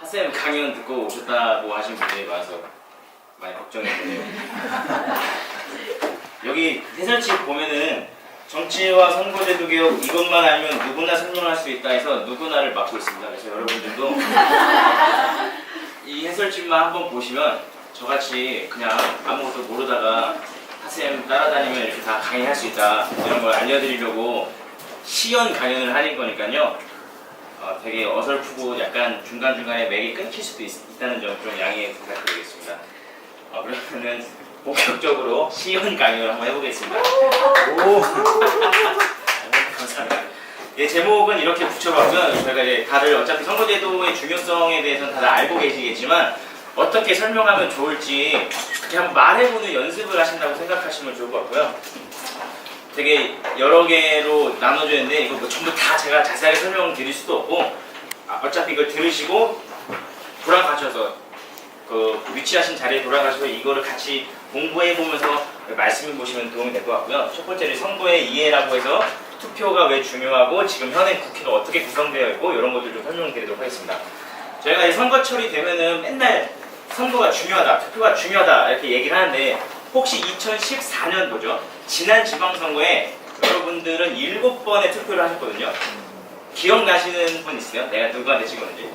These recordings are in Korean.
하쌤 강연 듣고 오셨다고 하신 분들이 많아서 많이 걱정했네요. 여기 해설집 보면은 정치와 선거제도 개혁 이것만 알면 누구나 설명할 수 있다 해서 누구나를 맡고 있습니다. 그래서 여러분들도 이 해설집만 한번 보시면 저같이 그냥 아무것도 모르다가 하쌤 따라다니면 이렇게 다 강의할 수 있다 이런 걸 알려드리려고 시연 강연을 하는 거니까요. 되게 어설프고 약간 중간중간에 맥이 끊길 수도 있다는 점 좀 양해 부탁드리겠습니다. 그러면은 본격적으로 시연 강연을 한번 해보겠습니다. 오. 감사합니다. 예, 제목은 이렇게 붙여봤고요. 저희가 이제 다들 어차피 선거제도의 중요성에 대해서는 다들 알고 계시겠지만 어떻게 설명하면 좋을지 그냥 말해보는 연습을 하신다고 생각하시면 좋을 것 같고요. 되게 여러 개로 나눠져 있는데 이거 뭐 전부 다 제가 자세하게 설명을 드릴 수도 없고 어차피 이걸 들으시고 돌아가셔서 그 위치하신 자리에 돌아가셔서 이거를 같이 공부해보면서 말씀해보시면 도움이 될 것 같고요. 첫 번째는 선거의 이해라고 해서 투표가 왜 중요하고 지금 현행 국회가 어떻게 구성되어 있고 이런 것들 좀 설명드리도록 하겠습니다. 저희가 이 선거철이 되면은 맨날 선거가 중요하다, 투표가 중요하다 이렇게 얘기를 하는데 혹시 2014년도죠. 지난 지방선거에 여러분들은 7번의 투표를 하셨거든요. 기억나시는 분 있어요? 내가 누구한테 찍었는지?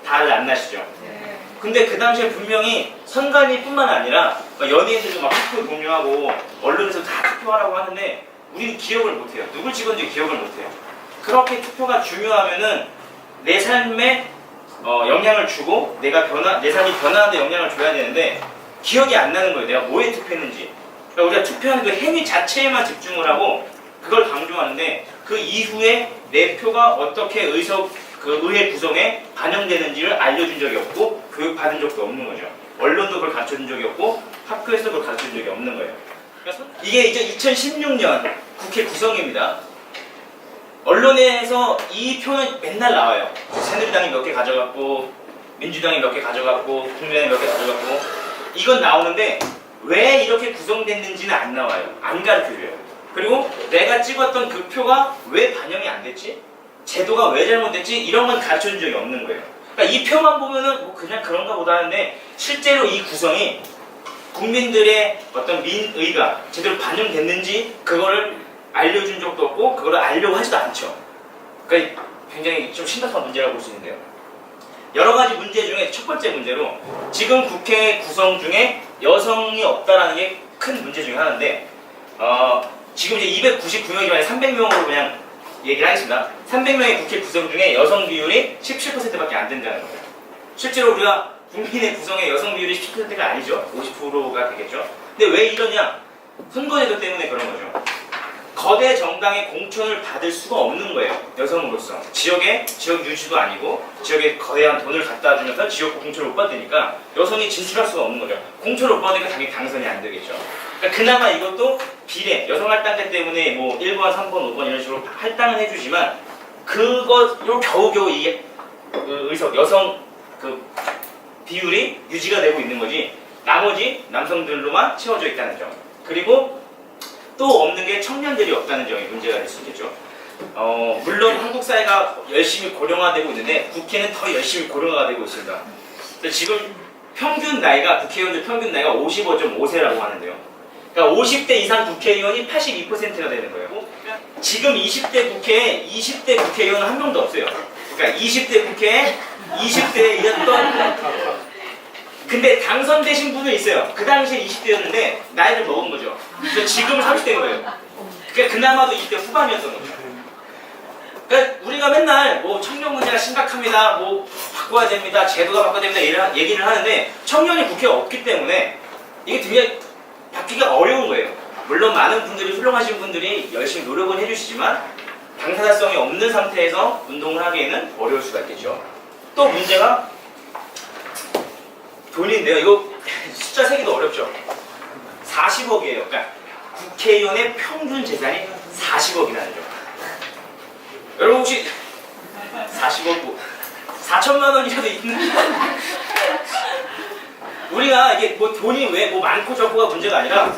다들 안 나시죠? 근데 그 당시에 분명히 선관위뿐만 아니라 연예인들도 막 투표 독려하고 언론에서 다 투표하라고 하는데 우리는 기억을 못해요. 누굴 찍었는지 기억을 못해요. 그렇게 투표가 중요하면은 내 삶에 영향을 주고 내 삶이 변화하는 데 영향을 줘야 되는데 기억이 안 나는 거예요. 내가 뭐에 투표했는지. 그러니까 우리가 투표하는 그 행위 자체에만 집중을 하고 그걸 강조하는데 그 이후에 내 표가 어떻게 의회 구성에 반영되는지를 알려준 적이 없고 교육받은 적도 없는 거죠. 언론도 그걸 가르쳐준 적이 없고 학교에서 그걸 가르쳐준 적이 없는 거예요. 그러니까 이게 이제 2016년 국회 구성입니다. 언론에서 이 표는 맨날 나와요. 새누리당이 몇 개 가져갔고 민주당이 몇 개 가져갔고 국민의당이 몇 개 가져갔고 이건 나오는데 왜 이렇게 구성됐는지는 안 나와요. 안 가르쳐줘요. 그리고 내가 찍었던 그 표가 왜 반영이 안 됐지? 제도가 왜 잘못됐지? 이런 건 가르쳐준 적이 없는 거예요. 그러니까 이 표만 보면은 뭐 그냥 그런가 보다 하는데 실제로 이 구성이 국민들의 어떤 민의가 제대로 반영됐는지 그거를 알려준 적도 없고 그거를 알려고 하지도 않죠. 그러니까 굉장히 좀 심각한 문제라고 볼 수 있는데요. 여러 가지 문제 중에 첫 번째 문제로 지금 국회 구성 중에 여성이 없다라는 게 큰 문제 중에 하나인데 지금 이제 299명이지만 300명으로 그냥 얘기를 하겠습니다. 300명의 국회 구성 중에 여성 비율이 17%밖에 안 된다는 거예요. 실제로 우리가 국민의 구성의 여성 비율이 17%가 아니죠. 50%가 되겠죠. 근데 왜 이러냐? 선거제도 때문에 그런 거죠. 거대 정당의 공천을 받을 수가 없는 거예요. 여성으로서. 지역 유지도 아니고 지역에 거대한 돈을 갖다 주면서 지역구 공천을 못 받으니까 여성이 진출할 수가 없는 거죠. 공천을 못 받으니까 당연히 당선이 안 되겠죠. 그러니까 그나마 이것도 비례, 여성 할당제 때문에 뭐 1번, 3번, 5번 이런 식으로 할당은 해주지만 그것로 겨우겨우 이게 여성 비율이 유지가 되고 있는 거지 나머지 남성들로만 채워져 있다는 점. 그리고 또 없는 게 청년들이 없다는 점이 문제가 될 수 있겠죠. 물론 한국 사회가 열심히 고령화되고 있는데 국회는 더 열심히 고령화가 되고 있습니다. 지금 평균 나이가 국회의원들 평균 나이가 55.5세라고 하는데요. 그러니까 50대 이상 국회의원이 82%가 되는 거예요. 지금 20대 국회에 20대 국회의원은 한 명도 없어요. 그러니까 20대 국회에 20대였던 근데 당선되신 분은 있어요. 그 당시에 20대였는데 나이를 먹은 거죠. 그래서 지금은 30대인 거예요. 그러니까 그나마도 20대 후반이었던 거죠. 그러니까 우리가 맨날 뭐 청년 문제가 심각합니다. 뭐 바꿔야 됩니다. 제도가 바꿔야 됩니다. 이런 얘기를 하는데 청년이 국회에 없기 때문에 이게 굉장히 바뀌기가 어려운 거예요. 물론 많은 분들이 훌륭하신 분들이 열심히 노력을 해주시지만 당사자성이 없는 상태에서 운동을 하기에는 어려울 수가 있겠죠. 또 문제가 돈인데요. 이거 숫자 세기도 어렵죠. 40억이에요. 그러니까 국회의원의 평균 재산이 40억이라는 점. 여러분 혹시 40억 4천만 원이라도 있는 우리가 이게 뭐 돈이 왜 뭐 많고 적고가 문제가 아니라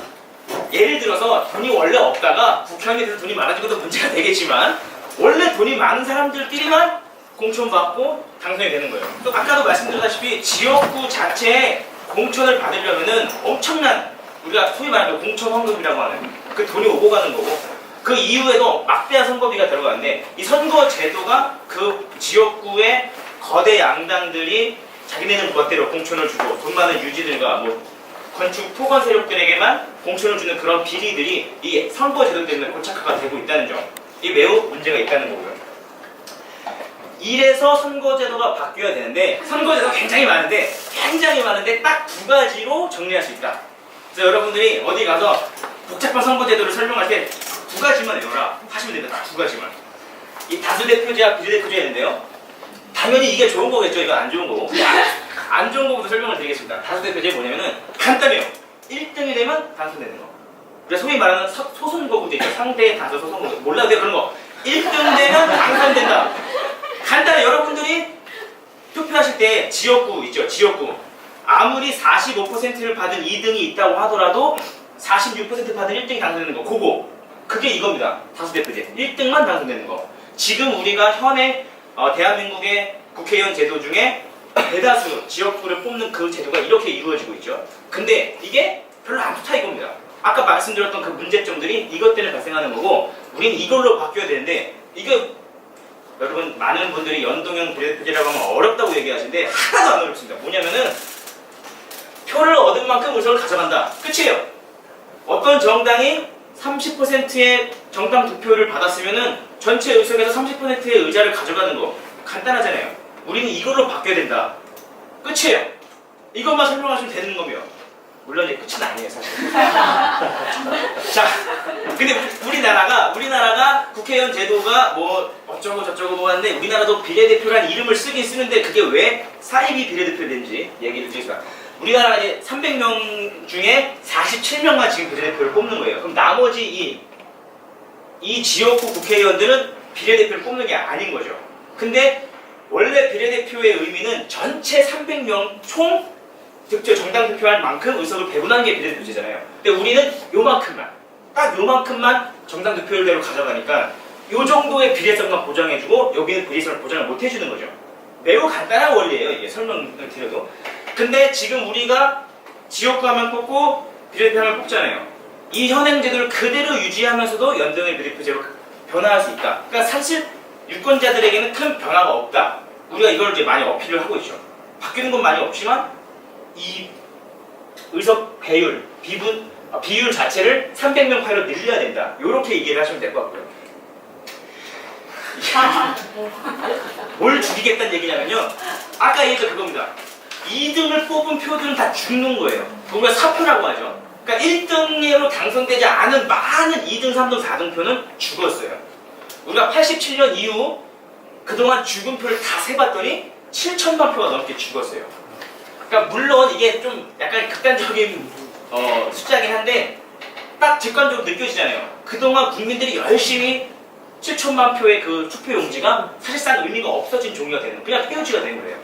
예를 들어서 돈이 원래 없다가 국회의원이 돼서 돈이 많아진 것도 문제가 되겠지만 원래 돈이 많은 사람들끼리만 공천받고 당선이 되는 거예요. 또 아까도 말씀드렸다시피 지역구 자체에 공천을 받으려면은 엄청난 우리가 소위 말하는 공천 헌금이라고 하는 그 돈이 오고 가는 거고 그 이후에도 막대한 선거비가 들어가는데 이 선거 제도가 그 지역구의 거대 양당들이 자기네는 멋대로 공천을 주고 돈 많은 유지들과 뭐 건축 토건 세력들에게만 공천을 주는 그런 비리들이 이 선거 제도 때문에 고착화가 되고 있다는 점, 이 매우 문제가 있다는 거고요. 이래서 선거제도가 바뀌어야 되는데 선거제도가 굉장히 많은데 딱 두 가지로 정리할 수 있다. 그래서 여러분들이 어디 가서 복잡한 선거제도를 설명할 때 두 가지만 외워라 하시면 됩니다. 딱 두 가지만. 이 다수대표제와 비례대표제인데요. 당연히 이게 좋은 거겠죠. 이건 안 좋은 거고. 안 좋은 거부터 설명을 드리겠습니다. 다수대표제 뭐냐면은 간단해요. 1등이 되면 당선되는 거. 그래서 소위 말하는 소선거구제 있죠. 상대 다수 소선거구. 몰라도 돼요 그런 거. 1등 되면 당선된다. 간단해. 여러분들이 투표하실 때 지역구 있죠. 지역구. 아무리 45%를 받은 2등이 있다고 하더라도 46% 받은 1등이 당선되는 거. 그게 이겁니다. 다수대표제. 1등만 당선되는 거. 지금 우리가 현행 대한민국의 국회의원 제도 중에 대다수 지역구를 뽑는 그 제도가 이렇게 이루어지고 있죠. 근데 이게 별로 안 좋다 이겁니다. 아까 말씀드렸던 그 문제점들이 이것 때문에 발생하는 거고 우리는 이걸로 바뀌어야 되는데 이게 여러분 많은 분들이 연동형 비례대표제라고 하면 어렵다고 얘기하시는데 하나도 안 어렵습니다. 뭐냐면은 표를 얻은 만큼 의석을 가져간다. 끝이에요. 어떤 정당이 30%의 정당 득표를 받았으면은 전체 의석에서 30%의 의자를 가져가는 거 간단하잖아요. 우리는 이걸로 바뀌어야 된다. 끝이에요. 이것만 설명하시면 되는 거며 물론 이제 끝은 아니에요 사실. 자, 근데 우리나라가 국회의원 제도가 뭐 어쩌고 저쩌고 뭐 하는데 우리나라도 비례대표란 이름을 쓰긴 쓰는데 그게 왜 사이비 비례대표인지 얘기를 드리겠습니다. 우리나라가 이제 300명 중에 47명만 지금 비례대표를 뽑는 거예요. 그럼 나머지 이 지역구 국회의원들은 비례대표를 뽑는 게 아닌 거죠. 근데 원래 비례대표의 의미는 전체 300명 총 득표 정당 득표할 만큼 의석을 배분하는 게 비례대표제잖아요. 근데 우리는 딱 요만큼만 정당 득표율대로 가져가니까 요 정도의 비례성만 보장해주고 여기는 비례성을 보장을 못 해주는 거죠. 매우 간단한 원리예요. 이게 설명을 드려도. 근데 지금 우리가 지역구 하면 뽑고 비례대표 하면 뽑잖아요. 이 현행 제도를 그대로 유지하면서도 연동형 비례대표제로 변화할 수 있다. 그러니까 사실 유권자들에게는 큰 변화가 없다. 우리가 이걸 이제 많이 어필을 하고 있죠. 바뀌는 건 많이 없지만 이 의석 배율, 비율 자체를 300명 파일로 늘려야 된다. 이렇게 얘기를 하시면 될 것 같고요. 뭘 죽이겠다는 얘기냐면요. 아까 얘기했던 그겁니다. 2등을 뽑은 표들은 다 죽는 거예요. 우리가 사표라고 하죠. 그러니까 1등으로 당선되지 않은 많은 2등, 3등, 4등 표는 죽었어요. 우리가 87년 이후 그동안 죽은 표를 다 세봤더니 7천만 표가 넘게 죽었어요. 그러니까 물론 이게 좀 약간 극단적인 숫자긴 한데 딱 직관적으로 느껴지잖아요. 그동안 국민들이 열심히 7천만 표의 그 투표 용지가 사실상 의미가 없어진 종류가 되는, 그냥 폐유지가 된 거예요.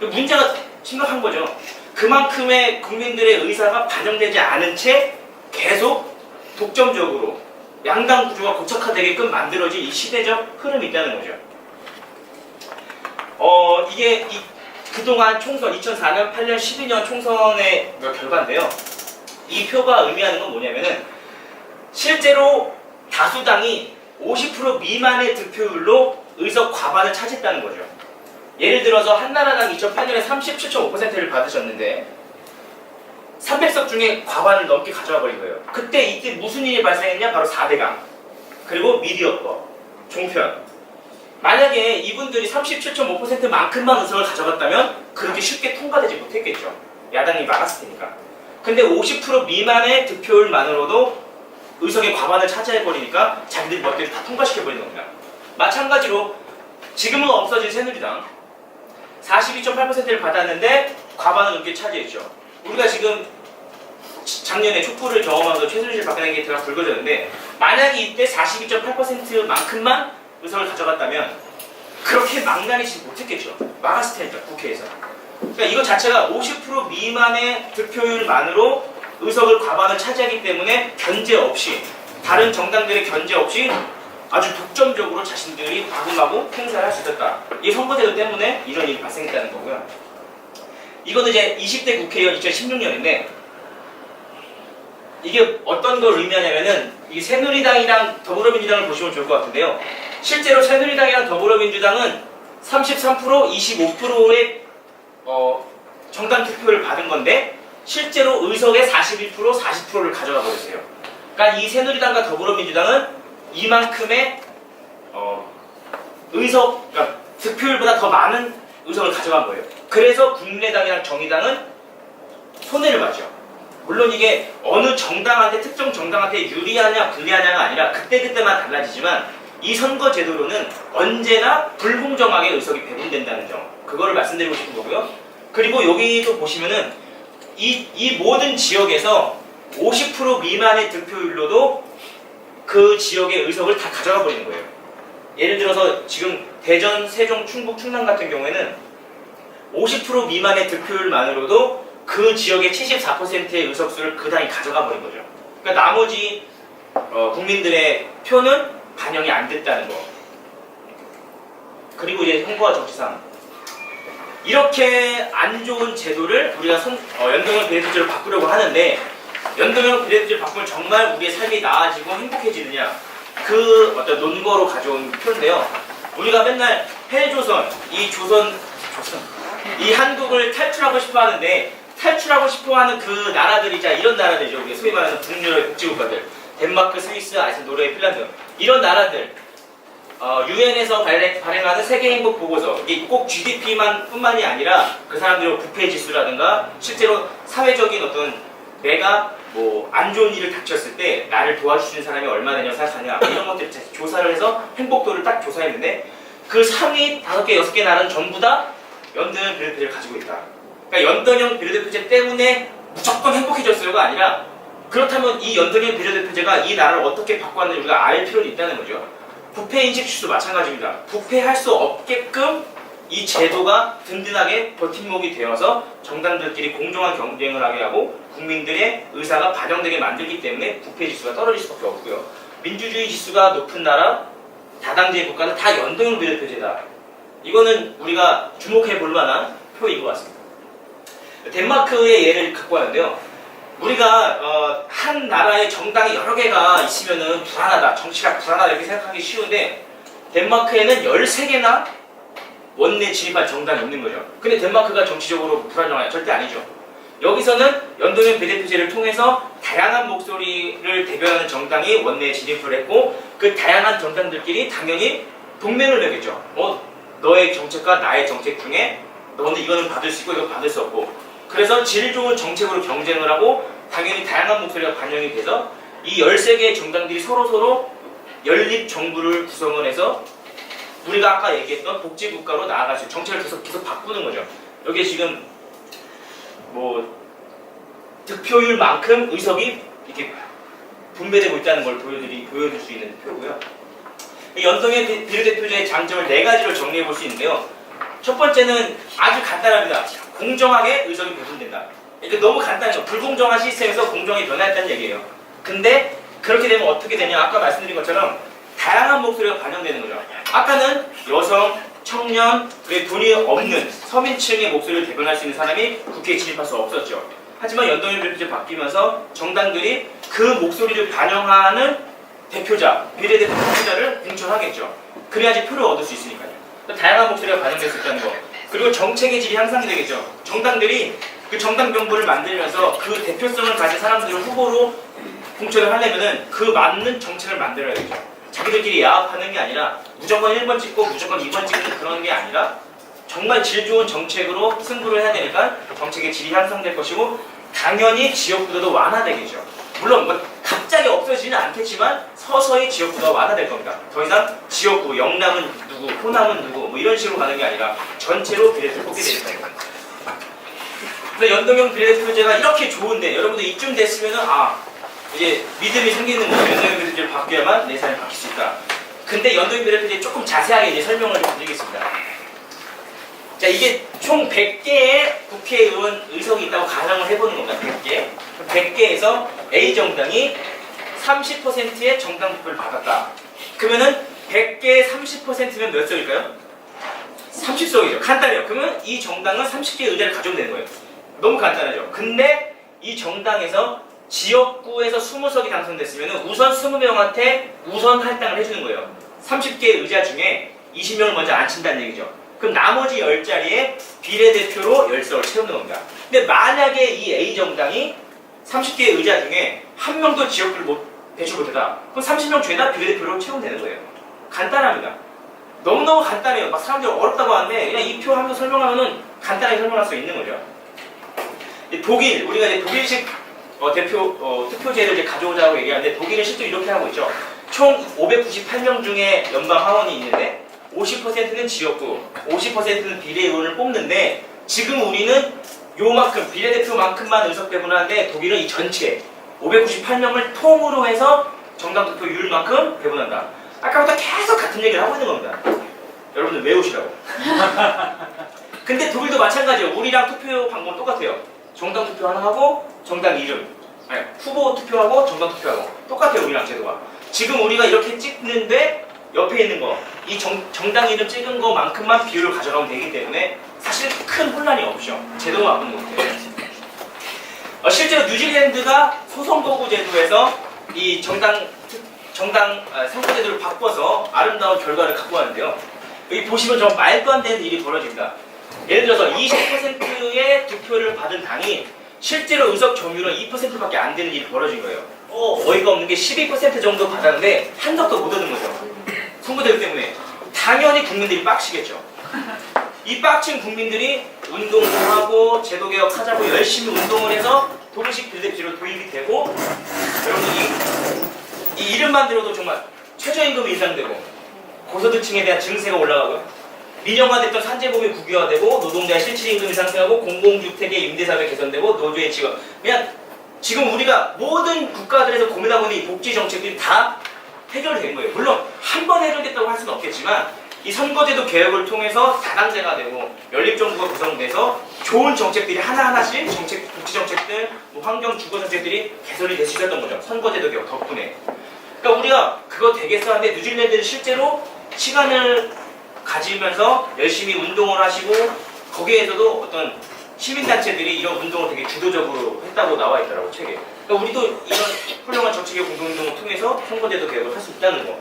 문제가 심각한 거죠. 그만큼의 국민들의 의사가 반영되지 않은 채 계속 독점적으로 양당 구조가 고착화되게끔 만들어진 이 시대적 흐름이 있다는 거죠. 이게 그동안 총선 2004년, 8년, 12년 총선의 결과인데요. 이 표가 의미하는 건 뭐냐면은 실제로 다수당이 50% 미만의 득표율로 의석 과반을 차지했다는 거죠. 예를 들어서 한나라당 2008년에 37.5%를 받으셨는데 300석 중에 과반을 넘게 가져와 버린 거예요. 이때 무슨 일이 발생했냐? 바로 4대강, 그리고 미디어법, 종편. 만약에 이분들이 37.5%만큼만 의석을 가져갔다면 그렇게 쉽게 통과되지 못했겠죠. 야당이 막았을 테니까. 근데 50% 미만의 득표율만으로도 의석의 과반을 차지해버리니까 자기들 멋대로 다 통과시켜버리는 겁니다. 마찬가지로 지금은 없어진 새누리당 42.8%를 받았는데 과반을 넘게 차지했죠. 우리가 지금 작년에 촛불을 경험하면서 최순실 박근혜 게이트가 불거졌는데 만약에 이때 42.8%만큼만 의석을 가져갔다면 그렇게 망나니지 못했겠죠. 막았을 테니까 국회에서. 그러니까 이거 자체가 50% 미만의 득표율만으로 의석을 과반을 차지하기 때문에 견제 없이, 다른 정당들의 견제 없이 아주 독점적으로 자신들이 마구마구 행사를 할 수 있었다. 이 선거제도 때문에 이런 일이 발생했다는 거고요. 이거는 이제 20대 국회의원 2016년인데 이게 어떤 걸 의미하냐면은 이 새누리당이랑 더불어민주당을 보시면 좋을 것 같은데요. 실제로 새누리당이랑 더불어민주당은 33%, 25%의 정당 투표를 받은 건데 실제로 의석의 41%, 40%를 가져가 버렸어요. 그러니까 이 새누리당과 더불어민주당은 이만큼의 그러니까 득표율보다 더 많은 의석을 가져간 거예요. 그래서 국민의당이랑 정의당은 손해를 봤죠. 물론 이게 어느 정당한테 특정 정당한테 유리하냐 불리하냐가 아니라 그때그때만 달라지지만 이 선거 제도로는 언제나 불공정하게 의석이 배분된다는 점, 그거를 말씀드리고 싶은 거고요. 그리고 여기도 보시면은 이 모든 지역에서 50% 미만의 득표율로도 그 지역의 의석을 다 가져가 버리는 거예요. 예를 들어서 지금 대전, 세종, 충북, 충남 같은 경우에는 50% 미만의 득표율만으로도 그 지역의 74%의 의석수를 그 당이 가져가 버린 거죠. 그러니까 나머지 국민들의 표는 반영이 안 됐다는 거. 그리고 이제 홍보와 정치상 이렇게 안 좋은 제도를 우리가 연동형 비례대표제로 바꾸려고 하는데 연동형 비례대표제를 바꾸면 정말 우리의 삶이 나아지고 행복해지느냐, 그 어떤 논거로 가져온 표인데요. 우리가 맨날 헬조선, 이 한국을 탈출하고 싶어 하는데 탈출하고 싶어 하는 그 나라들이자 이런 나라들이죠. 우리 소위 말하는 북유럽의 복지국가들, 덴마크, 스위스, 아이슬란드, 노르웨이, 핀란드 이런 나라들 유엔에서 발행하는 세계행복보고서, 이게 꼭 GDP만 뿐만이 아니라 그 사람들의 부패지수라든가 실제로 사회적인 어떤 내가 뭐 안 좋은 일을 닥쳤을 때 나를 도와주시는 사람이 얼마나 되냐고 생각하냐 이런 것들 조사를 해서 행복도를 딱 조사했는데 그 상위 5개, 6개 나라는 전부 다 연동형 비례대표제를 가지고 있다. 그러니까 연동형 비례대표제 때문에 무조건 행복해졌어요가 아니라 그렇다면 이 연동형 비례대표제가 이 나라를 어떻게 바꿔왔는지 우리가 알 필요는 있다는 거죠. 부패인식 지수도 마찬가지입니다. 부패할 수 없게끔 이 제도가 든든하게 버팀목이 되어서 정당들끼리 공정한 경쟁을 하게 하고 국민들의 의사가 반영되게 만들기 때문에 부패 지수가 떨어질 수밖에 없고요. 민주주의 지수가 높은 나라, 다당제 국가는 다 연동형 비례대표제다. 이거는 우리가 주목해 볼 만한 표인 것 같습니다. 덴마크의 예를 갖고 왔는데요. 우리가 한 나라의 정당이 여러 개가 있으면은 불안하다, 정치가 불안하다 이렇게 생각하기 쉬운데 덴마크에는 13개나 원내 진입할 정당이 있는 거죠. 근데 덴마크가 정치적으로 불안정해요? 절대 아니죠. 여기서는 연동형 비례대표제를 통해서 다양한 목소리를 대변하는 정당이 원내에 진입을 했고 그 다양한 정당들끼리 당연히 동맹을 맺겠죠. 너의 정책과 나의 정책 중에 너는 이거는 받을 수 있고 이거 받을 수 없고, 그래서 질 좋은 정책으로 경쟁을 하고 당연히 다양한 목소리가 반영이 돼서 이 13개의 정당들이 서로서로 연립 정부를 구성을 해서 우리가 아까 얘기했던 복지국가로 나아갈 수 있는 정책을 계속 바꾸는 거죠. 여기에 지금 뭐 득표율만큼 의석이 이렇게 분배되고 있다는 걸 보여줄 수 있는 표고요. 연동형 비례대표제의 장점을 4가지로 정리해 볼 수 있는데요. 첫 번째는 아주 간단합니다. 공정하게 의석이 배분된다. 이게 너무 간단해요. 불공정한 시스템에서 공정이 변화했다는 얘기예요. 근데 그렇게 되면 어떻게 되냐? 아까 말씀드린 것처럼 다양한 목소리가 반영되는 거죠. 아까는 여성, 청년, 그리고 돈이 없는 서민층의 목소리를 대변할 수 있는 사람이 국회에 진입할 수 없었죠. 하지만 연동형 비례대표제 바뀌면서 정당들이 그 목소리를 반영하는 대표자, 비례대표 대표자를 공천하겠죠. 그래야지 표를 얻을 수 있으니까요. 다양한 목소리가 반영될 수 있다는 거. 그리고 정책의 질이 향상이 되겠죠. 정당들이 그 정당 명부를 만들면서 그 대표성을 가진 사람들을 후보로 공천을 하려면은 그 맞는 정책을 만들어야겠죠. 자기들끼리 야합하는 게 아니라 무조건 1번 찍고 무조건 2번 찍는 그런 게 아니라 정말 질 좋은 정책으로 승부를 해야 되니까 정책의 질이 향상될 것이고 당연히 지역구도도 완화되겠죠. 물론 뭐 갑자기 없어지지는 않겠지만 서서히 지역구도가 완화될 겁니다. 더 이상 지역구, 영남은 누구, 호남은 누구 뭐 이런 식으로 가는 게 아니라 전체로 비례대표를 뽑게 되니까요. 근데 연동형 비례대표제가 이렇게 좋은데 여러분들 이쯤 됐으면은 이제 믿음이 생기는 거예요. 연동형 비례대표제를 바뀌어야만 내 삶이 바뀔 수 있다. 근데 연동형 비례대표제 조금 자세하게 이제 설명을 좀 드리겠습니다. 자, 이게 총 100개의 국회의원 의석이 있다고 가정을 해보는 겁니다. 100개. 100개에서 A 정당이 30%의 정당 투표를 받았다. 그러면은 100개 30%면 몇 석일까요? 30석이죠. 간단해요. 그러면 이 정당은 30개의 의자를 가져오면 되는 거예요. 너무 간단하죠. 근데 이 정당에서 지역구에서 20석이 당선됐으면 우선 20명한테 우선 할당을 해주는 거예요. 30개의 의자 중에 20명을 먼저 앉힌다는 얘기죠. 그럼 나머지 10자리에 비례대표로 10석을 채우는 겁니다. 근데 만약에 이 A정당이 30개의 의자 중에 한 명도 지역구를 배출 못하다. 그럼 30명 죄다 비례대표로 채우면 되는 거예요. 간단합니다. 너무너무 간단해요. 막 사람들이 어렵다고 하는데 그냥 이 표 하면서 설명하면은 간단하게 설명할 수 있는 거죠. 독일, 우리가 이제 독일식 투표제를 이제 가져오자고 얘기하는데 독일은 실제로 이렇게 하고 있죠. 총 598명 중에 연방 하원이 있는데 50%는 지역구, 50%는 비례의원을 뽑는데 지금 우리는 요만큼 비례대표만큼만 의석 배분하는데 독일은 이 전체 598명을 통으로 해서 정당 투표율만큼 배분한다. 아까부터 계속 같은 얘기를 하고 있는 겁니다. 여러분들 외우시라고. 근데 독일도 마찬가지예요. 우리랑 투표 방법은 똑같아요. 정당 투표 하나 하고 정당 이름, 아니 후보 투표하고 정당 투표하고 똑같아요. 우리랑 제도가. 지금 우리가 이렇게 찍는데 옆에 있는 거, 이 정당 이름 찍은 거만큼만 비율을 가져가면 되기 때문에 사실 큰 혼란이 없죠. 제도만 바꾸는 것 같아요. 실제로 뉴질랜드가 소선거구 제도에서 이 정당 선거제도를 바꿔서 아름다운 결과를 갖고 왔는데요. 여기 보시면 좀 말도 안 되는 일이 벌어집니다. 예를 들어서 20%의 득표를 받은 당이 실제로 의석 점유율은 2%밖에 안 되는 일이 벌어진 거예요. 어이가 없는 게 12% 정도 받았는데 한 덕도 못 얻은 거죠. 선거제도 때문에. 당연히 국민들이 빡치겠죠. 이 빡친 국민들이 운동도 하고 제도개혁 하자고 열심히 운동을 해서 독일식 비례대표로 도입이 되고 여러분 이 이름만 들어도 정말 최저임금이 인상되고 고소득층에 대한 증세가 올라가고요. 민영화됐던 산재보험이 국유화되고 노동자의 실질임금이 상승하고 공공주택의 임대사업이 개선되고 노조의 지원. 그냥 지금 우리가 모든 국가들에서 고민하고 있는 이 복지 정책들이 다 해결된 거예요. 물론 한 번 해결됐다고 할 수는 없겠지만 이 선거제도 개혁을 통해서 다당제가 되고 연립정부가 구성돼서 좋은 정책들이 하나하나씩 복지 정책들, 환경 주거 정책들이 개선이 될 수 있었던 거죠. 선거제도 개혁 덕분에. 그러니까 우리가 그거 되겠어 하는데 뉴질랜드는 실제로 시간을 가지면서 열심히 운동을 하시고 거기에서도 어떤 시민단체들이 이런 운동을 되게 주도적으로 했다고 나와 있더라고 책에. 그러니까 우리도 이런 훌륭한 정치개혁 공동운동을 통해서 선거제도 개혁을 할 수 있다는 거.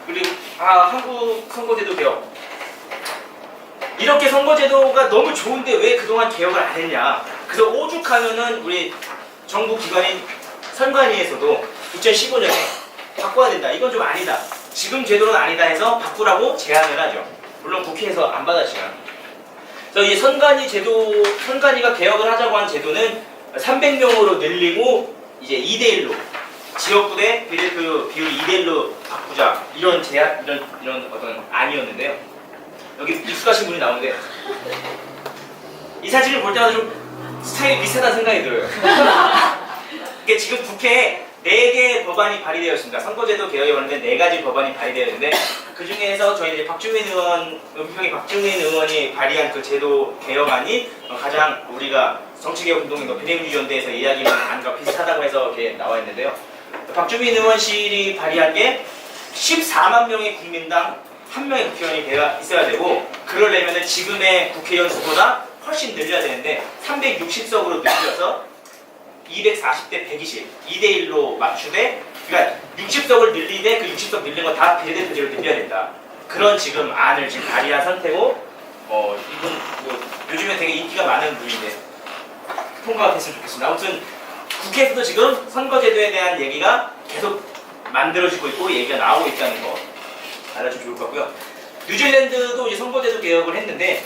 그리고 한국 선거제도 개혁. 이렇게 선거제도가 너무 좋은데 왜 그동안 개혁을 안 했냐. 그래서 오죽하면은 우리 정부 기관인 선관위에서도 2015년에 바꿔야 된다. 이건 좀 아니다. 지금 제도는 아니다 해서 바꾸라고 제안을 하죠. 물론 국회에서 안 받아지나. 그래서 이 선관위가 개혁을 하자고 한 제도는 300명으로 늘리고 이제 2대1로 지역구 대 비례대표 비율 2대1로 바꾸자. 이런 이런 어떤 안이었는데요. 여기 익숙하신 분이 나오는데 이 사진을 볼 때마다 좀 스타일이 비슷하다는 생각이 들어요. 이게 지금 국회에 4개의 법안이 발의되어 있습니다. 선거제도 개혁에 관련된 4가지 법안이 발의되어 있는데 그 중에서 저희 이제 은평의 박주민 의원이 발의한 그 제도 개혁안이 가장 우리가 정치개혁 운동인 비례민주연대에서 이야기한 안과 비슷하다고 해서 이렇게 나와 있는데요. 박주민 의원실이 발의한 게 14만 명의 국민당 1명의 국회의원이 있어야 되고 그러려면 지금의 국회의원 수보다 훨씬 늘려야 되는데 360석으로 늘려서 240대 120, 2대1로 맞추되 그러니까 60석을 늘리되 그 60석 늘린 거 다 비례대표제로 늘려야 된다. 그런 지금 안을 지금 발의한 상태고 이분 요즘에 되게 인기가 많은 분인데 통과가 됐으면 좋겠습니다. 아무튼 국회에서도 지금 선거제도에 대한 얘기가 계속 만들어지고 있고 얘기가 나오고 있다는 거 알아주면 좋을 것 같고요. 뉴질랜드도 이제 선거제도 개혁을 했는데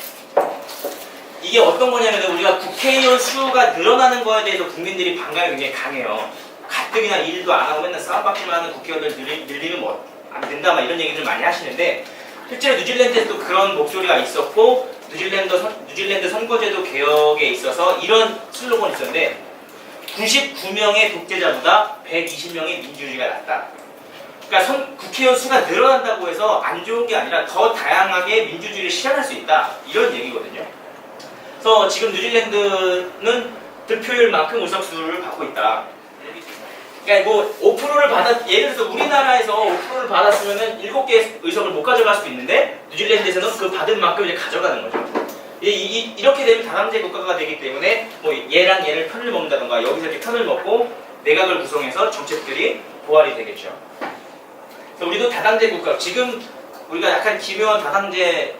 이게 어떤 거냐면 우리가 국회의원 수가 늘어나는 거에 대해서 국민들이 반감이 굉장히 강해요. 가뜩이나 일도 안 하고 맨날 싸움받기만 하는 국회의원들 늘리면 뭐 안 된다 막 이런 얘기들 많이 하시는데 실제로 뉴질랜드에서도 그런 목소리가 있었고 뉴질랜드 선거제도 개혁에 있어서 이런 슬로건이 있었는데 99명의 독재자보다 120명의 민주주의가 낫다. 그러니까 국회의원 수가 늘어난다고 해서 안 좋은 게 아니라 더 다양하게 민주주의를 실현할 수 있다. 이런 얘기거든요. 그래서 지금 뉴질랜드는 득표율만큼 의석수를 받고 있다. 그러니까 뭐 5%를 예를 들어서 우리나라에서 5% 받았으면은 7개 의석을 못 가져갈 수도 있는데 뉴질랜드에서는 그 받은 만큼 이제 가져가는 거죠. 이렇게 되면 다당제 국가가 되기 때문에 뭐 얘랑 얘를 편을 먹는다던가 여기서 이렇게 편을 먹고 내각을 구성해서 정책들이 보완이 되겠죠. 그래서 우리도 다당제 국가, 지금 우리가 약간 기묘한 다당제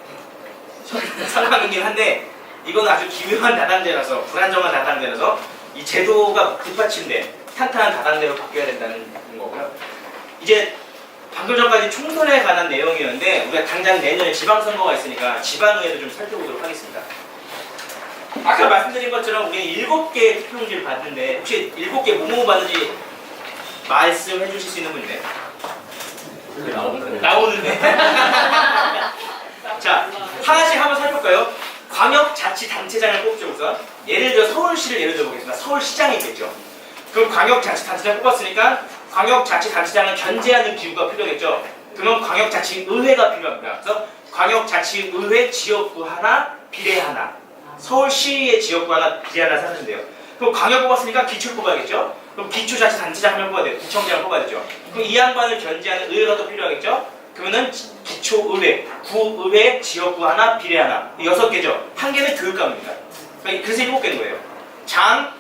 상황이긴 한데 이건 아주 기묘한 다당제라서, 불안정한 다당제라서 이 제도가 뒷받침돼 탄탄한 다당제로 바뀌어야 된다는 거고요. 이제 방금 전까지 총선에 관한 내용이었는데 우리가 당장 내년에 지방선거가 있으니까 지방의회도 좀 살펴보도록 하겠습니다. 아까 말씀드린 것처럼 우리는 7개의 투표용지를 받는데 혹시 7개 뭐뭐 받는지 말씀해 주실 수 있는 분 있나요? 나오는데. 자, 하나씩 한번 살펴볼까요? 광역자치단체장을 뽑죠. 우선 예를 들어 서울시를 예를 들어보겠습니다. 서울시장이 있겠죠. 그럼 광역자치단체장 뽑았으니까 광역자치단체장을 견제하는 기구가 필요하겠죠. 그러면 광역자치의회가 필요합니다. 그래서 광역자치의회 지역구 하나, 비례 하나. 서울시의 지역구 하나, 비례 하나 사면 돼요. 그럼 광역 뽑았으니까 기초 뽑아야겠죠. 그럼 기초자치단체장 한 명 뽑아야 돼요. 구청장을 뽑아야 되죠. 그럼 이 양반을 견제하는 의회가 또 필요하겠죠. 그러면은 기초의회, 구의회, 지역구 하나, 비례 하나. 6개죠. 한 개는 교육감입니다. 그래서 7개인 거예요. 장,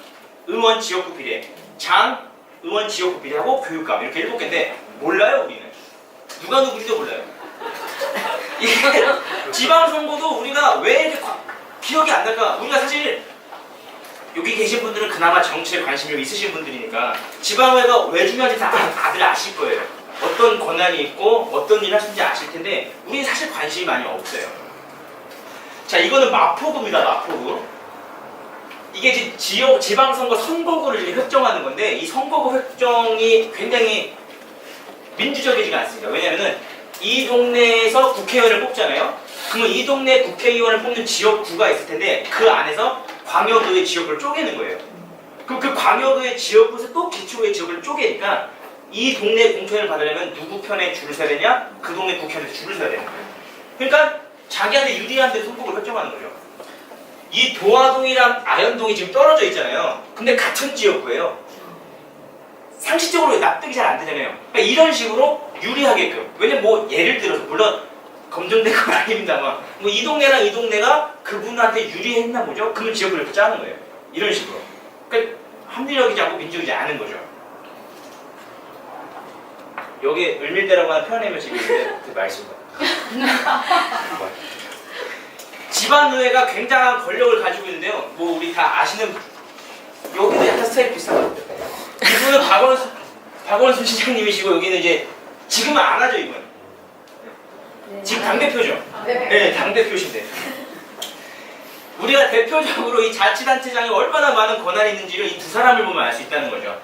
의원, 지역구 비례. 장, 의원, 지역구 비례하고 교육감. 이렇게 7개인데 몰라요 우리는. 누가 누구지도 몰라요. 이게 지방선거도 우리가 왜 이렇게 기억이 안 날까? 우리가 사실 여기 계신 분들은 그나마 정치에 관심이 있으신 분들이니까 지방의회가 왜 중요한지 다들 아실 거예요. 어떤 권한이 있고 어떤 일을 할 수 있는지 아실 텐데 우리는 사실 관심이 많이 없어요. 자, 이거는 마포구입니다. 마포구. 이게 지방선거 선거구를 이제 획정하는 건데 이 선거구 획정이 굉장히 민주적이지가 않습니다. 왜냐면은 이 동네에서 국회의원을 뽑잖아요. 그러면 이 동네 국회의원을 뽑는 지역구가 있을 텐데 그 안에서 광역의회 지역구를 쪼개는 거예요. 그럼 그 광역의회 지역구에서 또 기초의회 지역구를 쪼개니까 이 동네 공천을 받으려면 누구 편에 줄을 서야 되냐? 그 동네 국회의원에 줄을 서야 되는 거예요. 그러니까 자기한테 유리한 데 선거구를 설정하는 거죠. 이 도화동이랑 아현동이 지금 떨어져 있잖아요. 근데 같은 지역구예요. 상식적으로 납득이 잘 안 되잖아요. 그러니까 이런 식으로 유리하게끔. 왜냐면 뭐 예를 들어서 물론 검증된 건 아닙니다만 뭐 이 동네랑 이 동네가 그분한테 유리했나 보죠. 그러면 지역구를 이렇게 짜는 거예요. 이런 식으로. 그러니까 합리적이지 않고 민주적이지 않은 거죠. 여기 을밀대라고 하는 표현임을 지금 있는데 그 말씀. 지방의회가 굉장한 권력을 가지고 있는데요. 뭐 우리 다 아시는 여기도 약간 스타일 비슷한 것 같아요. 이분은 박원순 시장님이시고 여기는 이제 지금은 안 하죠 이분. 지금 당대표죠. 네, 당대표신데. 우리가 대표적으로 이 자치단체장이 얼마나 많은 권한이 있는지를 이 두 사람을 보면 알 수 있다는 거죠.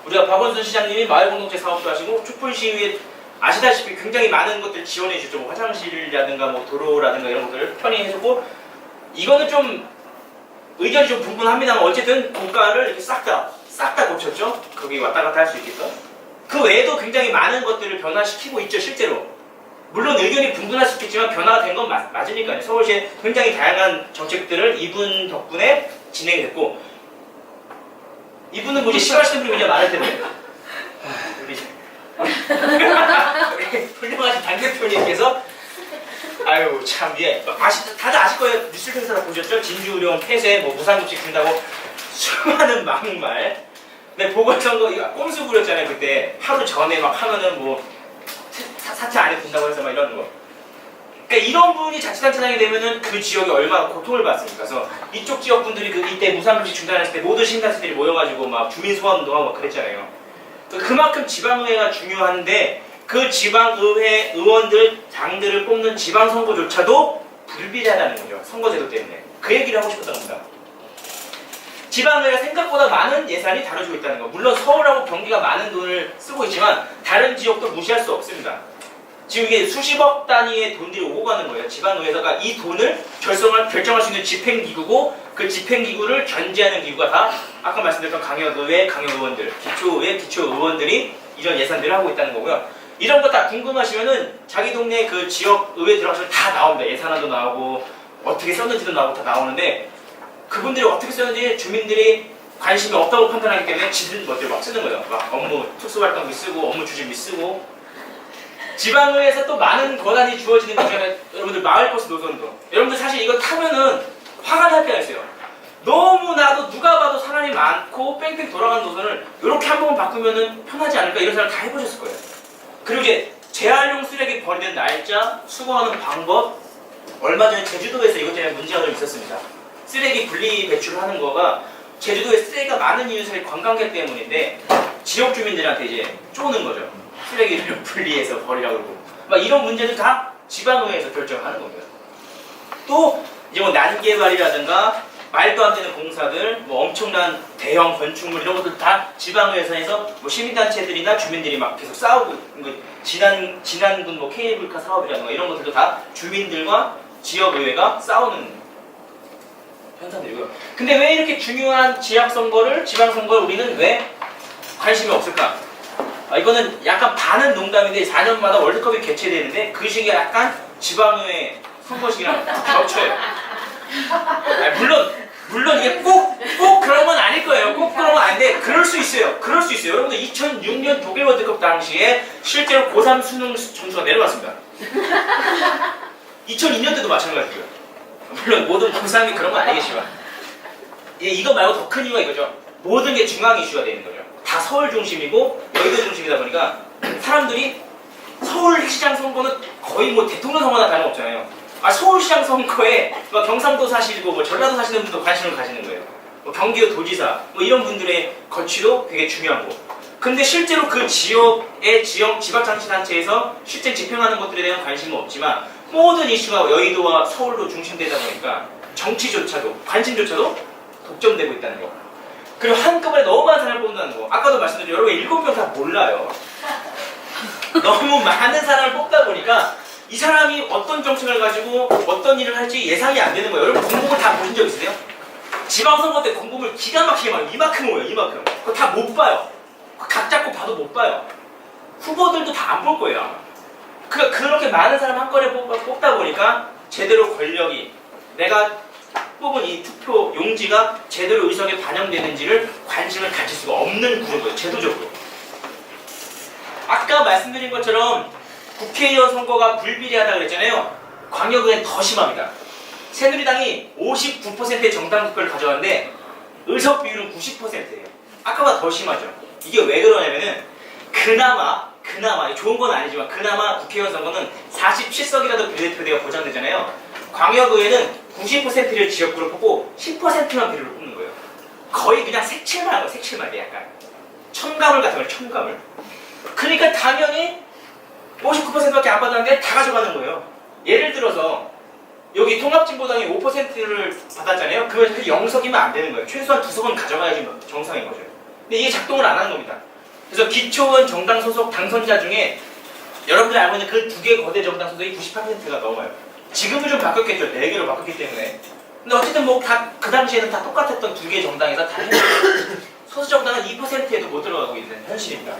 우리가 박원순 시장님이 마을공동체 사업도 하시고 촛불시위에 아시다시피 굉장히 많은 것들을 지원해 주죠. 뭐 화장실이라든가 뭐 도로라든가 이런 것들을 편의해주고 이거는 좀 의견이 좀 분분합니다만 어쨌든 국가를 이렇게 싹 다 고쳤죠. 거기 왔다 갔다 할 수 있게끔. 그 외에도 굉장히 많은 것들을 변화시키고 있죠. 실제로. 물론 의견이 분분할 수 있겠지만 변화가 된 건 맞으니까요. 서울시에 굉장히 다양한 정책들을 이분 덕분에 진행됐고 이분은 뭐 이제 싫어하시는 분이 굉장히 많을 텐데 우리 훌륭하신 당대표님께서 아유 참 예 다들 아실 거예요. 뉴스에서 보셨죠? 진주의료원 폐쇄 뭐 무상급식 준다고 수많은 막말. 근데 보궐선거 이거 꼼수 부렸잖아요. 그때 하루 전에 막 하면은 뭐 사퇴 안 해도 된다고 해서 막 이런 거. 그러니까 이런 분이 자치단체장이 되면은 그 지역이 얼마나 고통을 받습니까? 그래서 이쪽 지역 분들이 이때 무상급식 중단했을 때 모든 시민단체들이 모여가지고 막 주민 소환 운동하고 막 그랬잖아요. 그만큼 지방의회가 중요한데 그 지방의회 의원들, 당들을 뽑는 지방선거조차도 불비례하다는 거죠. 선거제도 때문에. 그 얘기를 하고 싶었던 겁니다. 지방의회가 생각보다 많은 예산이 다뤄지고 있다는 거. 물론 서울하고 경기가 많은 돈을 쓰고 있지만 다른 지역도 무시할 수 없습니다. 지금 이게 수십억 단위의 돈들이 오고 가는 거예요. 지방의회가 이 돈을 결정할 수 있는 집행기구고 그 집행기구를 견제하는 기구가 다 아까 말씀드렸던 강역의회, 강역의원들, 기초의회, 기초의원들이 이런 예산들을 하고 있다는 거고요. 이런 거 다 궁금하시면은 자기 동네 그 지역의회 들어가시면 다 나옵니다. 예산안도 나오고 어떻게 썼는지도 나오고 다 나오는데 그분들이 어떻게 썼는지 주민들이 관심이 없다고 판단하기 때문에 지들 것들 막 쓰는 거예요. 막 업무 특수활동비 쓰고 업무 추진비 쓰고 지방의회에서 또 많은 권한이 주어지는 거잖아요. 여러분들 마을버스 노선도. 여러분들 사실 이거 타면은 화가 날 때가 있어요. 너무나도 누가 봐도 사람이 많고 뺑뺑 돌아가는 노선을 이렇게 한 번 바꾸면은 편하지 않을까 이런 생각 다 해보셨을 거예요. 그리고 이제 재활용 쓰레기 버리는 날짜, 수거하는 방법. 얼마 전에 제주도에서 이것 때문에 문제가 좀 있었습니다. 쓰레기 분리 배출하는 거가 제주도에 쓰레기가 많은 이유는 사실 관광객 때문인데 지역 주민들한테 이제 쪼는 거죠. 쓰레기를 분리해서 버리라고 그러고 막 이런 문제는 다 지방의회에서 결정하는 겁니다. 또 이제 뭐 난개발이라든가 말도 안 되는 공사들, 뭐 엄청난 대형 건축물 이런 것들 다 지방의회에서 뭐 시민단체들이나 주민들이 막 계속 싸우고 지난군 뭐 케이블카 사업이라든가 이런 것들도 다 주민들과 지역의회가 싸우는 현상들이고요. 근데 왜 이렇게 중요한 지역선거를 지방선거를 우리는 왜 관심이 없을까? 이거는 약간 반은 농담인데 4년마다 월드컵이 개최되는데 그 시기가 약간 지방의회 선거 시기랑 겹쳐요. 물론 이게 꼭 그런 건 아닐 거예요. 꼭 그런 건 아닌데 그럴 수 있어요. 그럴 수 있어요. 여러분들 2006년 독일 월드컵 당시에 실제로 고3 수능 점수가 내려갔습니다. 2002년 때도 마찬가지고요. 물론 모든 고3이 그런 건 아니겠지만 이거 말고 더 큰 이유가 이거죠. 모든 게 중앙 이슈가 되는 거죠. 다 서울 중심이고 여의도 중심이다 보니까 사람들이 서울시장 선거는 거의 뭐 대통령 선거나 다름없잖아요. 서울시장 선거에 뭐 경상도 사시고 뭐 전라도 사시는 분도 관심을 가지는 거예요. 뭐 경기도 도지사 뭐 이런 분들의 거취도 되게 중요하고. 근데 실제로 그 지역의 지방자치단체에서 실제 집행하는 것들에 대한 관심은 없지만 모든 이슈가 여의도와 서울로 중심되다 보니까 정치조차도 관심조차도 독점되고 있다는 거. 그리고 한꺼번에 너무 많은 사람을 뽑는다는 거. 아까도 말씀드렸죠. 여러분 7명 다 몰라요. 너무 많은 사람을 뽑다 보니까 이 사람이 어떤 정책을 가지고 어떤 일을 할지 예상이 안 되는 거예요. 여러분 공보물 다 보신 적 있으세요? 지방선거 때 공보물 기가 막히게 많아요. 이만큼 오요. 이만큼. 그거 다 못 봐요. 각 잡고 봐도 못 봐요. 후보들도 다 안 볼 거예요. 그러니까 그렇게 많은 사람 한꺼번에 뽑다 보니까 제대로 권력이 내가 뽑은 이 투표 용지가 제대로 의석에 반영되는지를 관심을 가질 수가 없는 구조인 거예요. 제도적으로. 아까 말씀드린 것처럼 국회의원 선거가 불비리하다고 그랬잖아요. 광역은 더 심합니다. 새누리당이 59%의 정당 득표를 가져왔는데 의석 비율은 90%예요. 아까보다 더 심하죠. 이게 왜 그러냐면은 그나마 좋은 건 아니지만 그나마 국회의원 선거는 47석이라도 비례대표제가 보장되잖아요. 광역의회는 90%를 지역구로 뽑고 10%만 비례로 뽑는 거예요. 거의 그냥 색칠만 하고 색칠만 약간 첨가물 같은 걸 첨가물. 그러니까 당연히 59%밖에 안 받았는데 다 가져가는 거예요. 예를 들어서 여기 통합진보당이 5%를 받았잖아요. 그러면 그 0석이면 안 되는 거예요. 최소한 2석은 가져가야지 정상인 거죠. 근데 이게 작동을 안 하는 겁니다. 그래서 기초의원 정당 소속 당선자 중에 여러분들이 알고 있는 그 두 개 거대 정당 소속이 98%가 넘어요. 지금은 좀 바뀌었겠죠. 4개로 바뀌었기 때문에. 근데 어쨌든 뭐 다 그 당시에는 다 똑같았던 두 개 정당에서 다 소수 정당은 2%에도 못 들어가고 있는 현실입니다.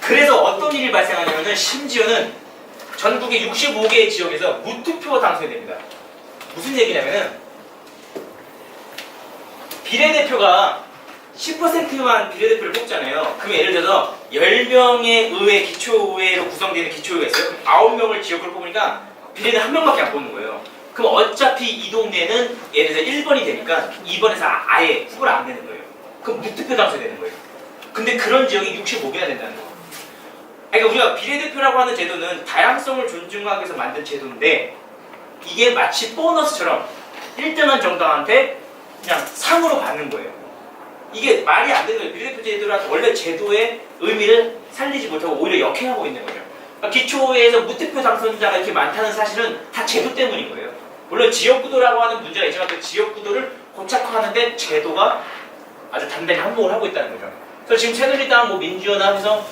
그래서 어떤 일이 발생하냐면은 심지어는 전국의 65개의 지역에서 무투표 당선이 됩니다. 무슨 얘기냐면은 비례대표가 10%만 비례대표를 뽑잖아요. 그럼 예를 들어서 10명의 의회, 기초의회로 구성되는 기초의회가 있어요. 9명을 지역으로 뽑으니까 비례는 1명밖에 안 뽑는 거예요. 그럼 어차피 이 동네는 예를 들어서 1번이 되니까 2번에서 아예 후보를 안 되는 거예요. 그럼 무투표 당선이 되는 거예요. 근데 그런 지역이 65개나 된다는 거예요. 그러니까 우리가 비례대표라고 하는 제도는 다양성을 존중하기 위해서 만든 제도인데 이게 마치 보너스처럼 1등한 정당한테 그냥 상으로 받는 거예요. 이게 말이 안 되는 거예요. 비례대표 제도란 원래 제도의 의미를 살리지 못하고 오히려 역행하고 있는 거죠. 그러니까 기초의회에서 무투표 당선자가 이렇게 많다는 사실은 다 제도 때문인 거예요. 물론 지역구도라고 하는 문제가 있지만 그 지역구도를 고착화하는데 제도가 아주 단단히 항복을 하고 있다는 거죠. 그래서 지금 새누리당, 뭐 민주연합 해서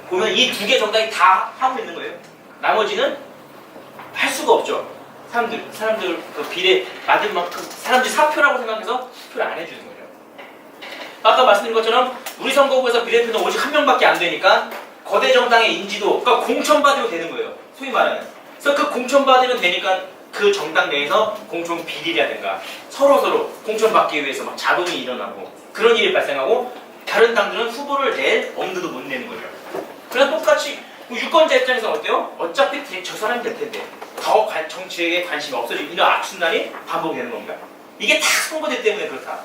보면 이 두 개 정당이 다 하고 있는 거예요. 나머지는 할 수가 없죠. 사람들 그 비례 받은 만큼 사람들이 사표라고 생각해서 투표를 안 해주는 거죠. 아까 말씀드린 것처럼 우리 선거구에서 비례대표는 오직 1명밖에 안 되니까 거대 정당의 인지도, 그러니까 공천받으면 되는 거예요. 소위 말하는. 그래서 그 공천받으면 되니까 그 정당 내에서 공천 비리라든가 서로 공천받기 위해서 막 잡음이 일어나고 그런 일이 발생하고 다른 당들은 후보를 낼 엄두도 못 내는 거죠. 그래서 똑같이 유권자 입장에서 어때요? 어차피 저 사람이 될 텐데 더 정치에 관심이 없어지고 이런 악순환이 반복이 되는 겁니다. 이게 다 선거제 때문에 그렇다.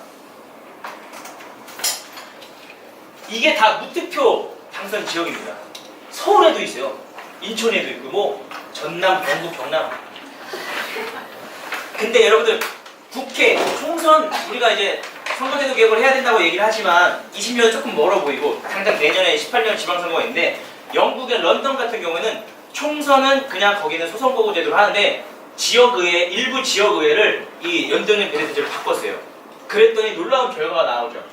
이게 다 무투표 당선 지역입니다. 서울에도 있어요. 인천에도 있고 뭐 전남, 경북, 경남. 근데 여러분들 국회, 총선 우리가 이제 선거제도 개혁을 해야 된다고 얘기를 하지만 20년은 조금 멀어 보이고 당장 내년에 18년 지방선거가 있는데 영국의 런던 같은 경우에는 총선은 그냥 거기는 소선거구 제도를 하는데 지역의회, 일부 지역의회를 이 연동형 비례대표제로 바꿨어요. 그랬더니 놀라운 결과가 나오죠.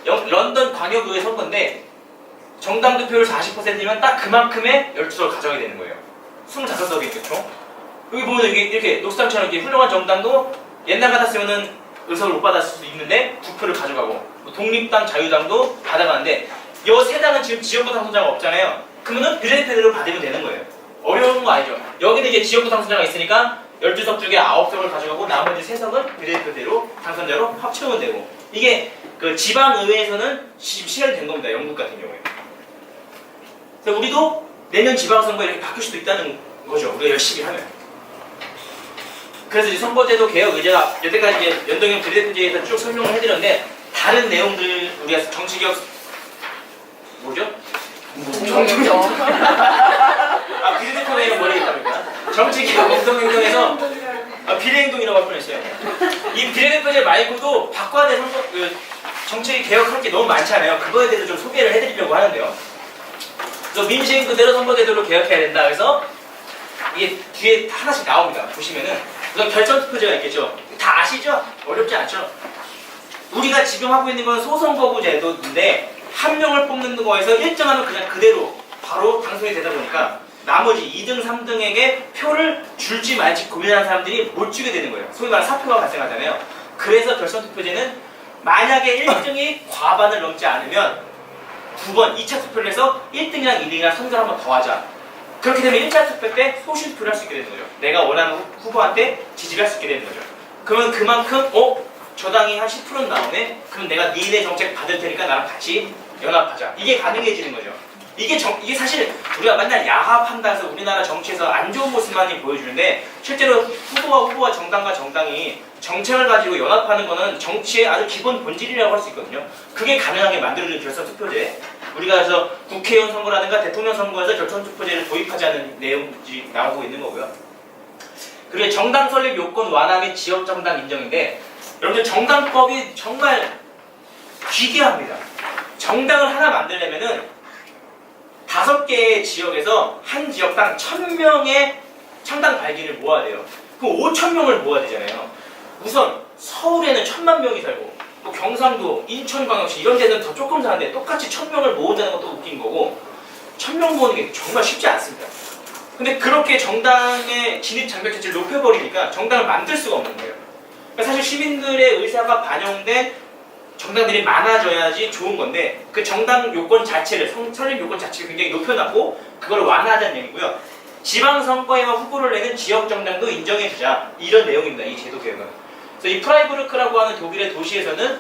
런던 광역의회 선거인데 정당 득표율 40%면 딱 그만큼의 12석을 가져가게 되는 거예요. 25석이겠죠. 총. 여기 보면 이렇게 녹색처럼 이렇게 훌륭한 정당도 옛날 같았으면은 의석을 못 받았을 수도 있는데 9표를 가져가고 뭐 독립당, 자유당도 받아가는데 이 세 당은 지금 지역구 당선자가 없잖아요. 그러면은 비례대표대로 받으면 되는 거예요. 어려운 거 아니죠. 여기는 이제 지역구 당선자가 있으니까 12석 중에 9석을 가져가고 나머지 3석은 비례대표대로 당선자로 합치면 되고 이게 그 지방의회에서는 실현된 겁니다. 영국 같은 경우에. 그래서 우리도 내년 지방선거에 이렇게 바뀔 수도 있다는 거죠. 우리가 열심히 하면. 그래서 이 선거제도 개혁 의제가 여태까지 이제 연동형 비례대표제에서 쭉 설명을 해드렸는데 다른 내용들 우리가 정치개혁 뭐죠? 아 비례대표제가 뭐라 했답니까? 정치개혁 공동행동에서 비례행동이라고 할 뻔했어요. 이 비례대표제 말고도 바꿔야 될 정치 개혁할 게 너무 많잖아요. 그거에 대해서 좀 소개를 해드리려고 하는데요. 그래서 민심 그대로 선거제도로 개혁해야 된다. 그래서 이게 뒤에 하나씩 나옵니다. 보시면은 우선 결선투표제가 있겠죠. 다 아시죠? 어렵지 않죠? 우리가 지금 하고 있는 건 소선거구 제도인데 한 명을 뽑는 거에서 1등하면 그냥 그대로 바로 당선이 되다 보니까 나머지 2등, 3등에게 표를 줄지 말지 고민하는 사람들이 못 주게 되는 거예요. 소위 말하는 사표가 발생하잖아요. 그래서 결선투표제는 만약에 1등이 과반을 넘지 않으면 2번 2차 투표를 해서 1등이랑 2등이랑 선거를 한 번 더 하자. 그렇게 되면 1차 투표 때 소신 투표를 할 수 있게 되는 거죠. 내가 원하는 후보한테 지지를 할 수 있게 되는 거죠. 그러면 그만큼 저 당이 한 10%는 나오네? 그럼 내가 니네 정책 받을 테니까 나랑 같이 연합하자. 이게 가능해지는 거죠. 이게 사실 우리가 맨날 야합한다 해서 우리나라 정치에서 안 좋은 모습만이 보여주는데 실제로 후보와 정당과 정당이 정책을 가지고 연합하는 거는 정치의 아주 기본 본질이라고 할 수 있거든요. 그게 가능하게 만들어진 결선투표제. 우리가 그래서 국회의원 선거라든가 대통령 선거에서 결선투표제를 도입하자는 내용이 나오고 있는 거고요. 그리고 정당 설립 요건 완화 및 지역정당 인정인데 여러분들 정당법이 정말 기괴합니다. 정당을 하나 만들려면은 5개의 지역에서 한 지역당 1000명의 창당 발기를 모아야 돼요. 그럼 5000명을 모아야 되잖아요. 우선 서울에는 1000만 명이 살고 뭐 경상도, 인천광역시 이런 데는 더 조금 사는데 똑같이 1000명을 모은다는 것도 웃긴 거고 1000명 모으는 게 정말 쉽지 않습니다. 근데 그렇게 정당의 진입 장벽 자체를 높여버리니까 정당을 만들 수가 없는 거예요. 그러니까 사실 시민들의 의사가 반영된 정당들이 많아져야지 좋은 건데 그 정당 요건 자체를 설립 요건 자체를 굉장히 높여놨고 그걸 완화하자는 얘기고요. 지방선거에만 후보를 내는 지역 정당도 인정해주자 이런 내용입니다. 이 제도 개혁은. 그래서 이 프라이부르크라고 하는 독일의 도시에서는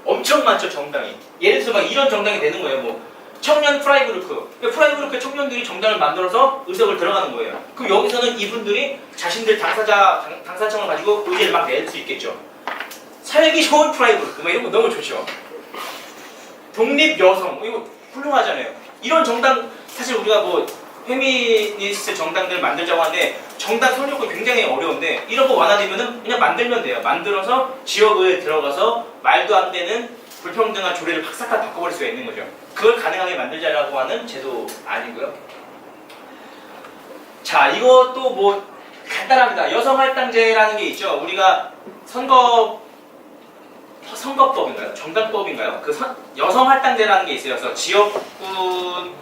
엄청 많죠 정당이. 예를 들어서 막 이런 정당이 되는 거예요. 뭐 청년 프라이부르크. 프라이부르크 청년들이 정당을 만들어서 의석을 들어가는 거예요. 그럼 여기서는 이분들이 자신들 당사청을 가지고 의제를 막 낼 수 있겠죠. 살기 좋은 프라이부르크 뭐 이런 거 너무 좋죠. 독립 여성 이거 훌륭하잖아요. 이런 정당 사실 우리가 뭐 페미니스트 정당들 만들자고 하는데 정당 설립이 굉장히 어려운데 이런 거 완화되면은 그냥 만들면 돼요. 만들어서 지역의회에 들어가서 말도 안 되는 불평등한 조례를 팍싹 바꿔버릴 수가 있는 거죠. 그걸 가능하게 만들자라고 하는 제도 아니고요. 자, 이것도 뭐 간단합니다. 여성할당제라는 게 있죠. 우리가 선거법인가요? 정당법인가요? 그 여성할당제라는 게 있어요. 그래서 지역구는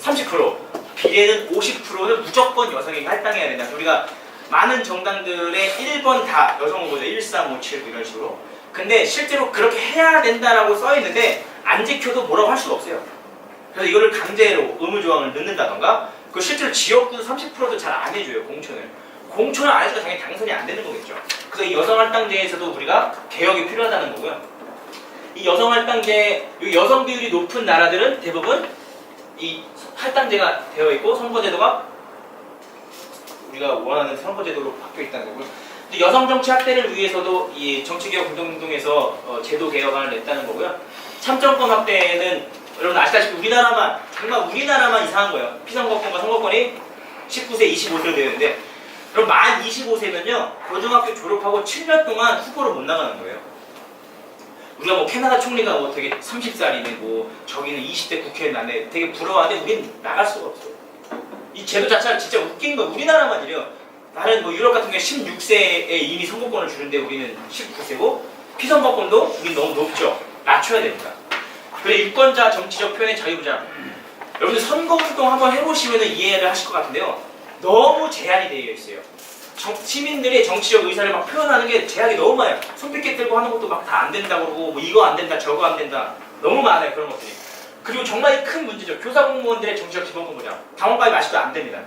30%, 비례는 50%는 무조건 여성에게 할당해야 된다. 우리가 많은 정당들의 1번 다 여성 후보죠. 1, 3, 5, 7 이런 식으로. 근데 실제로 그렇게 해야 된다라고 써 있는데 안 지켜도 뭐라고 할 수가 없어요. 그래서 이거를 강제로 의무조항을 넣는다던가 그 실제로 지역구 30%도 잘 안 해줘요. 공천을 안 해주면 당연히 당선이 안 되는 거겠죠. 그래서 이 여성할당제에서도 우리가 개혁이 필요하다는 거고요. 이 여성할당제, 여성 비율이 높은 나라들은 대부분 이 할당제가 되어 있고 선거제도가 우리가 원하는 선거제도로 바뀌어 있다는 거고요. 근데 여성 정치 확대를 위해서도 이 정치개혁 운동에서 제도 개혁안을 냈다는 거고요. 참정권 확대는 여러분 아시다시피 우리나라만 정말 우리나라만 이상한 거예요. 피선거권과 선거권이 19세, 25세로 되는데 그럼 만 25세면요 고등학교 졸업하고 7년 동안 후보로 못 나가는 거예요. 우리가 뭐 캐나다 총리가 뭐 되게 30살이네 뭐 저기는 20대 국회에 나네 되게 부러워하는데 우린 나갈 수가 없어요. 이 제도 자체가 진짜 웃긴 거예요. 우리나라만 이래요. 다른 뭐 유럽 같은 경우 16세에 이미 선거권을 주는데 우리는 19세고 피선거권도 우린 너무 높죠. 낮춰야 됩니다. 그래 유권자 정치적 표현의 자유보장. 여러분들 선거운동 한번 해보시면 이해를 하실 것 같은데요. 너무 제한이 되어 있어요. 시민들의 정치적 의사를 막 표현하는 게 제약이 너무 많아요. 손쉽게 들고 하는 것도 막 다 안 된다고 그러고 뭐 이거 안 된다 저거 안 된다 너무 많아요 그런 것들이. 그리고 정말 큰 문제죠. 교사 공무원들의 정치적 기본권 보장. 당원가입 아직도 안 됩니다.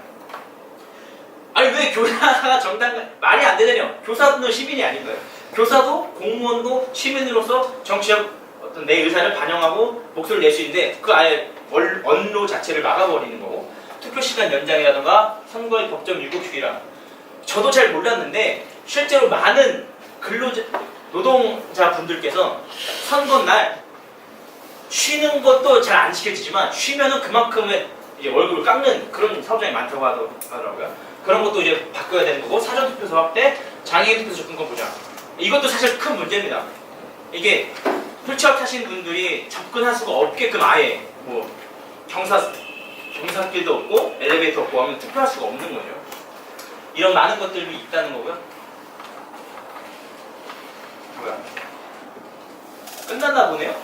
아니 왜 교사가 정당 말이 안 되냐뇨. 교사도 시민이 아닌가요? 교사도 공무원도 시민으로서 정치적 어떤 내 의사를 반영하고 목소리를 낼 수 있는데 그 아예 언로 자체를 막아버리는 거고 투표 시간 연장이라든가 선거의 법정 유급휴일이라 저도 잘 몰랐는데 실제로 많은 노동자 분들께서 선거날 쉬는 것도 잘 안 지켜지지만 쉬면은 그만큼의 이제 월급을 깎는 그런 사업장이 많다고 하더라고요. 그런 것도 이제 바꿔야 되는 거고 사전투표소 확대, 장애인 투표소 접근권 보장. 이것도 사실 큰 문제입니다. 이게 휠체어 타신 분들이 접근할 수가 없게끔 아예 뭐 경사길도 없고 엘리베이터 없고 하면 투표할 수가 없는 거죠. 이런 많은 것들이 있다는 거고요. 뭐야? 끝났나 보네요?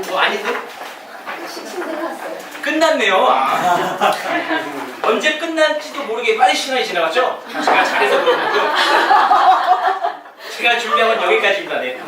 뭐 아닌데? 끝났네요. 아. 언제 끝날지도 모르게 빨리 시간이 지나갔죠? 제가 잘해서 그런 거고요. 제가 준비한 건 여기까지입니다. 네.